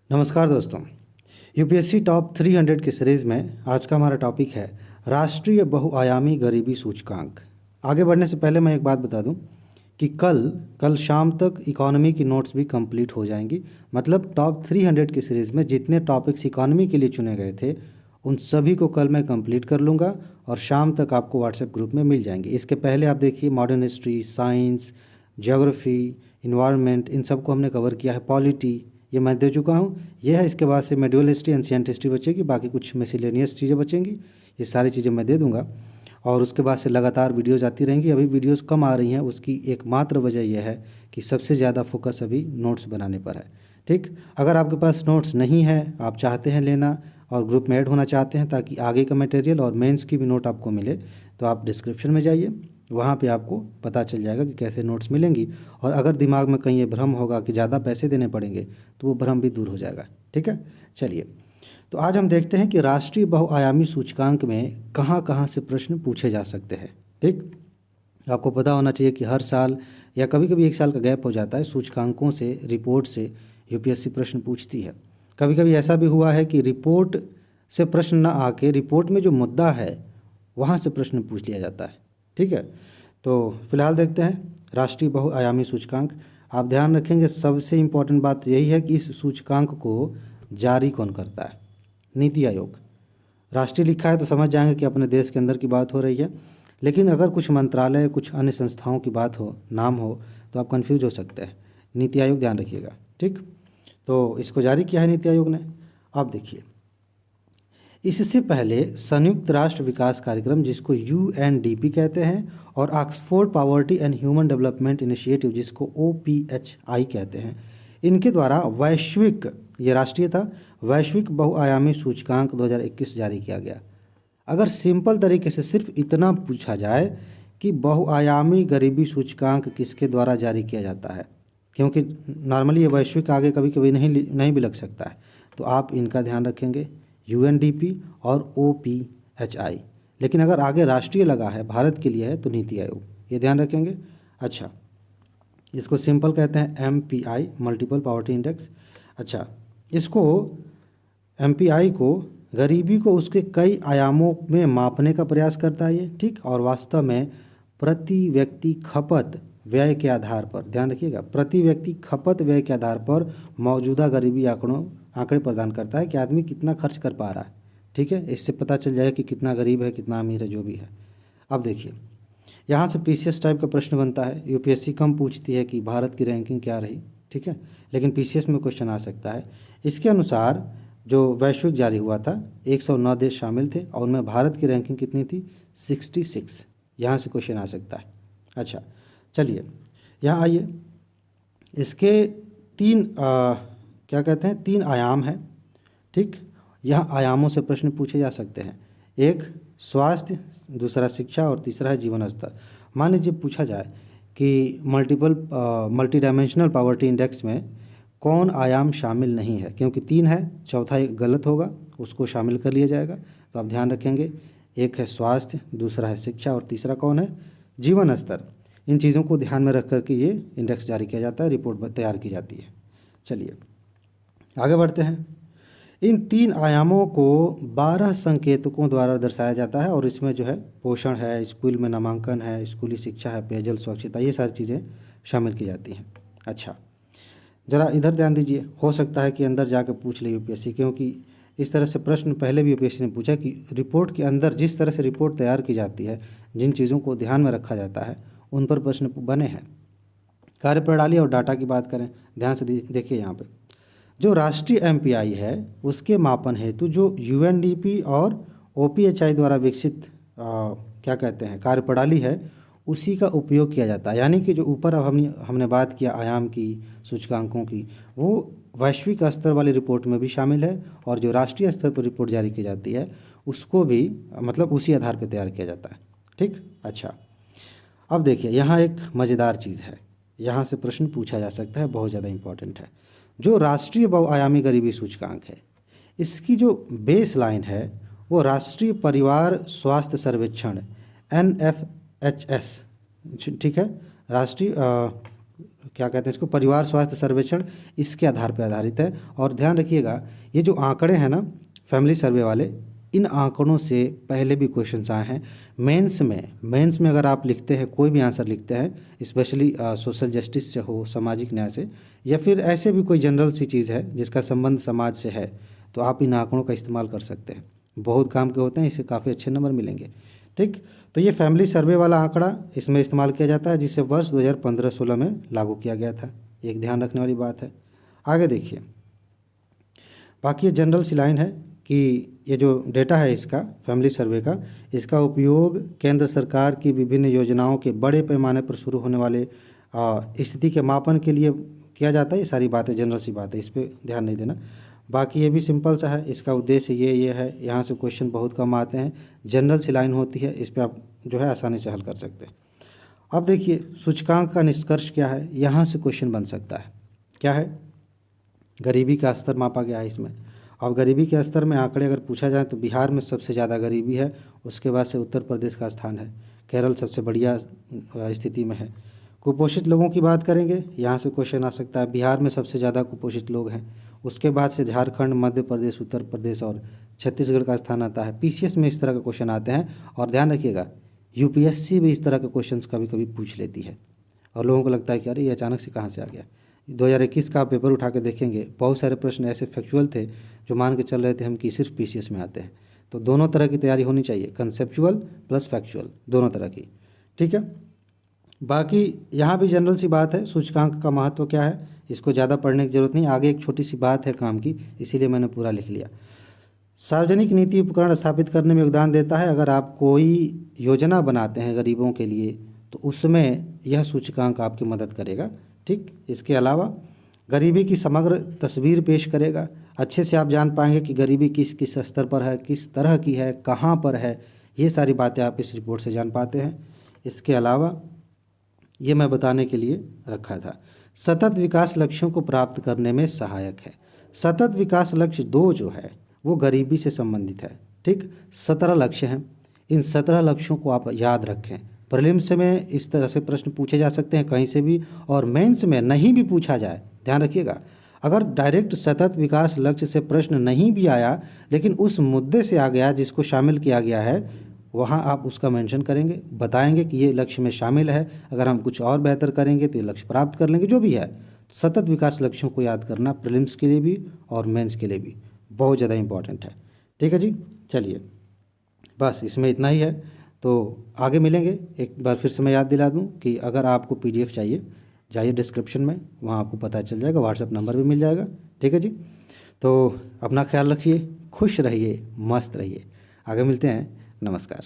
नमस्कार दोस्तों। UPSC top 300 की सीरीज़ में आज का हमारा टॉपिक है राष्ट्रीय बहुआयामी गरीबी सूचकांक। आगे बढ़ने से पहले मैं एक बात बता दूं कि कल शाम तक इकोनॉमी की नोट्स भी कंप्लीट हो जाएंगी। मतलब टॉप 300 की सीरीज़ में जितने टॉपिक्स इकोनॉमी के लिए चुने गए थे उन सभी को कल मैं कंप्लीट कर लूँगा और शाम तक आपको व्हाट्सएप ग्रुप में मिल जाएंगे। इसके पहले आप देखिए modern history, science, geography, environment, इन सबको हमने कवर किया है। पॉलिटी ये मैं दे चुका हूँ। यह है, इसके बाद से मेडिवल हिस्ट्री, एंशिएंट हिस्ट्री बचेगी, बाकी कुछ मिसलेनियस चीज़ें बचेंगी। ये सारी चीज़ें मैं दे दूंगा और उसके बाद से लगातार वीडियोज़ आती रहेंगी। अभी वीडियोज़ कम आ रही हैं, उसकी एकमात्र वजह यह है कि सबसे ज़्यादा फोकस अभी नोट्स बनाने पर है। ठीक, अगर आपके पास नोट्स नहीं है, आप चाहते हैं लेना और ग्रुप में ऐड होना चाहते हैं ताकि आगे का मटेरियल और मेंस की भी नोट आपको मिले, तो आप डिस्क्रिप्शन में जाइए, वहाँ पे आपको पता चल जाएगा कि कैसे नोट्स मिलेंगी। और अगर दिमाग में कहीं ये भ्रम होगा कि ज़्यादा पैसे देने पड़ेंगे तो वो भ्रम भी दूर हो जाएगा। ठीक है, चलिए तो आज हम देखते हैं कि राष्ट्रीय बहुआयामी सूचकांक में कहाँ कहाँ से प्रश्न पूछे जा सकते हैं। ठीक, आपको पता होना चाहिए कि हर साल या कभी कभी एक साल का गैप हो जाता है, सूचकांकों से, रिपोर्ट से यूपीएससी प्रश्न पूछती है। कभी कभी ऐसा भी हुआ है कि रिपोर्ट से प्रश्न ना आके रिपोर्ट में जो मुद्दा है वहाँ से प्रश्न पूछ लिया जाता है। ठीक है, तो फिलहाल देखते हैं राष्ट्रीय बहुआयामी सूचकांक। आप ध्यान रखेंगे, सबसे इम्पोर्टेंट बात यही है कि इस सूचकांक को जारी कौन करता है? नीति आयोग। राष्ट्रीय लिखा है तो समझ जाएंगे कि अपने देश के अंदर की बात हो रही है, लेकिन अगर कुछ मंत्रालय, कुछ अन्य संस्थाओं की बात हो, नाम हो, तो आप कंफ्यूज हो सकते हैं। नीति आयोग, ध्यान रखिएगा। ठीक, तो इसको जारी किया है नीति आयोग ने। अब देखिए, इससे पहले संयुक्त राष्ट्र विकास कार्यक्रम, जिसको यूएनडीपी कहते हैं, और Oxford poverty and human development initiative, जिसको ओपीएचआई कहते हैं, इनके द्वारा वैश्विक, ये राष्ट्रीय था, वैश्विक बहुआयामी सूचकांक 2021 जारी किया गया। अगर सिंपल तरीके से सिर्फ इतना पूछा जाए कि बहुआयामी गरीबी सूचकांक किसके द्वारा जारी किया जाता है, क्योंकि नॉर्मली ये वैश्विक आगे कभी कभी नहीं भी लग सकता है, तो आप इनका ध्यान रखेंगे, यूएनडीपी और ओपीएचआई। लेकिन अगर आगे राष्ट्रीय लगा है, भारत के लिए है, तो नीति आयोग, ये ध्यान रखेंगे। अच्छा, इसको सिंपल कहते हैं एमपीआई, मल्टीपल पॉवर्टी इंडेक्स। अच्छा, इसको एमपीआई को गरीबी को उसके कई आयामों में मापने का प्रयास करता है ये। ठीक, और वास्तव में प्रति व्यक्ति खपत व्यय के आधार पर, ध्यान रखिएगा, प्रति व्यक्ति खपत व्यय के आधार पर मौजूदा गरीबी आंकड़े प्रदान करता है कि आदमी कितना खर्च कर पा रहा है। ठीक है, इससे पता चल जाएगा कि कितना गरीब है, कितना अमीर है, जो भी है। अब देखिए, यहाँ से पीसीएस टाइप का प्रश्न बनता है। यूपीएससी कम पूछती है कि भारत की रैंकिंग क्या रही, ठीक है, लेकिन पीसीएस में क्वेश्चन आ सकता है। इसके अनुसार जो वैश्विक जारी हुआ था, 109 देश शामिल थे और उनमें भारत की रैंकिंग कितनी थी? 66। यहाँ से क्वेश्चन आ सकता है। अच्छा, चलिए यहाँ आइए, इसके क्या कहते हैं, 3 आयाम है। ठीक, यह आयामों से प्रश्न पूछे जा सकते हैं। एक स्वास्थ्य, दूसरा शिक्षा और तीसरा है जीवन स्तर। मान लीजिए पूछा जाए कि मल्टी डायमेंशनल पॉवर्टी इंडेक्स में कौन आयाम शामिल नहीं है, क्योंकि 3 है, चौथा एक गलत होगा, उसको शामिल कर लिया जाएगा। तो आप ध्यान रखेंगे, एक है स्वास्थ्य, दूसरा है शिक्षा और तीसरा कौन है? जीवन स्तर। इन चीज़ों को ध्यान में रख करके ये इंडेक्स जारी किया जाता है, रिपोर्ट तैयार की जाती है। चलिए आगे बढ़ते हैं। इन 3 आयामों को 12 संकेतकों द्वारा दर्शाया जाता है और इसमें जो है पोषण है, स्कूल में नामांकन है, स्कूली शिक्षा है, पेयजल स्वच्छता, ये सारी चीज़ें शामिल की जाती हैं। अच्छा, ज़रा इधर ध्यान दीजिए, हो सकता है कि अंदर जाकर पूछ ले यूपीएससी, क्योंकि इस तरह से प्रश्न पहले भी यूपीएससी ने पूछा कि रिपोर्ट के अंदर जिस तरह से रिपोर्ट तैयार की जाती है, जिन चीज़ों को ध्यान में रखा जाता है, उन पर प्रश्न बने हैं। कार्यप्रणाली और डाटा की बात करें, ध्यान से देखिए, यहाँ पे जो राष्ट्रीय एमपीआई है उसके मापन हेतु जो यूएनडीपी और ओपीएचआई द्वारा विकसित क्या कहते हैं कार्यप्रणाली है, उसी का उपयोग किया जाता है। यानी कि जो ऊपर अब हमने बात किया आयाम की, सूचकांकों की, वो वैश्विक स्तर वाली रिपोर्ट में भी शामिल है और जो राष्ट्रीय स्तर पर रिपोर्ट जारी की जाती है उसको भी मतलब उसी आधार पर तैयार किया जाता है। ठीक, अच्छा, अब देखिए यहाँ एक मज़ेदार चीज़ है, यहाँ से प्रश्न पूछा जा सकता है, बहुत ज़्यादा इम्पोर्टेंट है। जो राष्ट्रीय बहुआयामी गरीबी सूचकांक है, इसकी जो बेस लाइन है वो राष्ट्रीय परिवार स्वास्थ्य सर्वेक्षण NFHS, ठीक है, राष्ट्रीय क्या कहते हैं इसको, परिवार स्वास्थ्य सर्वेक्षण, इसके आधार पर आधारित है। और ध्यान रखिएगा ये जो आंकड़े हैं ना फैमिली सर्वे वाले, इन आंकड़ों से पहले भी क्वेश्चंस आए हैं मेंस में अगर आप लिखते हैं, कोई भी आंसर लिखते हैं, स्पेशली सोशल जस्टिस से हो, सामाजिक न्याय से, या फिर ऐसे भी कोई जनरल सी चीज़ है जिसका संबंध समाज से है, तो आप इन आंकड़ों का इस्तेमाल कर सकते हैं। बहुत काम के होते हैं, इससे काफ़ी अच्छे नंबर मिलेंगे। ठीक, तो ये फैमिली सर्वे वाला आंकड़ा इसमें इस्तेमाल किया जाता है, जिसे वर्ष 2015-16 में लागू किया गया था। एक ध्यान रखने वाली बात है। आगे देखिए, बाकी ये जनरल सी लाइन है कि ये जो डेटा है इसका फैमिली सर्वे का, इसका उपयोग केंद्र सरकार की विभिन्न योजनाओं के बड़े पैमाने पर शुरू होने वाले स्थिति के मापन के लिए किया जाता है। ये सारी बातें जनरल सी बात है, इस पर ध्यान नहीं देना। बाकी ये भी सिंपल सा है, इसका उद्देश्य ये है। यहाँ से क्वेश्चन बहुत कम आते हैं, जनरल सी लाइन होती है, इस पर आप जो है आसानी से हल कर सकते हैं। अब देखिए सूचकांक का निष्कर्ष क्या है, यहाँ से क्वेश्चन बन सकता है। क्या है, गरीबी का स्तर मापा गया है इसमें। अब गरीबी के स्तर में आंकड़े अगर पूछा जाए तो बिहार में सबसे ज़्यादा गरीबी है, उसके बाद से उत्तर प्रदेश का स्थान है, केरल सबसे बढ़िया स्थिति में है। कुपोषित लोगों की बात करेंगे, यहाँ से क्वेश्चन आ सकता है, बिहार में सबसे ज़्यादा कुपोषित लोग हैं। उसके बाद से झारखंड, मध्य प्रदेश, उत्तर प्रदेश और छत्तीसगढ़ का स्थान आता है। पीसीएस में इस तरह के क्वेश्चन आते हैं। और ध्यान रखिएगा यूपीएससी भी इस तरह के क्वेश्चन कभी कभी पूछ लेती है, और लोगों को लगता है कि अरे ये अचानक से कहाँ से आ गया। 2021 का पेपर उठा के देखेंगे, बहुत सारे प्रश्न ऐसे फैक्चुअल थे जो मान के चल रहे थे हम कि सिर्फ पीसीएस में आते हैं। तो दोनों तरह की तैयारी होनी चाहिए, कंसेप्चुअल प्लस फैक्चुअल, दोनों तरह की। ठीक है, बाकी यहाँ भी जनरल सी बात है, सूचकांक का महत्व क्या है, इसको ज़्यादा पढ़ने की जरूरत नहीं। आगे एक छोटी सी बात है काम की, इसीलिए मैंने पूरा लिख लिया। सार्वजनिक नीति उपकरण स्थापित करने में योगदान देता है। अगर आप कोई योजना बनाते हैं गरीबों के लिए तो उसमें यह सूचकांक आपकी मदद करेगा। ठीक, इसके अलावा गरीबी की समग्र तस्वीर पेश करेगा। अच्छे से आप जान पाएंगे कि गरीबी किस किस स्तर पर है, किस तरह की है, कहाँ पर है, ये सारी बातें आप इस रिपोर्ट से जान पाते हैं। इसके अलावा ये मैं बताने के लिए रखा था, सतत विकास लक्ष्यों को प्राप्त करने में सहायक है। सतत विकास लक्ष्य 2 जो है वो गरीबी से संबंधित है। ठीक, 17 लक्ष्य हैं, इन 17 लक्ष्यों को आप याद रखें। प्रीलिम्स में इस तरह से प्रश्न पूछे जा सकते हैं कहीं से भी, और मेंस में नहीं भी पूछा जाए, ध्यान रखिएगा। अगर डायरेक्ट सतत विकास लक्ष्य से प्रश्न नहीं भी आया लेकिन उस मुद्दे से आ गया जिसको शामिल किया गया है, वहाँ आप उसका मेंशन करेंगे, बताएंगे कि ये लक्ष्य में शामिल है, अगर हम कुछ और बेहतर करेंगे तो ये लक्ष्य प्राप्त कर लेंगे, जो भी है। सतत विकास लक्ष्यों को याद करना प्रीलिम्स के लिए भी और मेंस के लिए भी बहुत ज़्यादा इंपॉर्टेंट है। ठीक है जी, चलिए बस इसमें इतना ही है, तो आगे मिलेंगे। एक बार फिर से मैं याद दिला दूं कि अगर आपको पीडीएफ चाहिए जाइए डिस्क्रिप्शन में, वहाँ आपको पता चल जाएगा, व्हाट्सएप नंबर भी मिल जाएगा। ठीक है जी, तो अपना ख्याल रखिए, खुश रहिए, मस्त रहिए। आगे मिलते हैं, नमस्कार।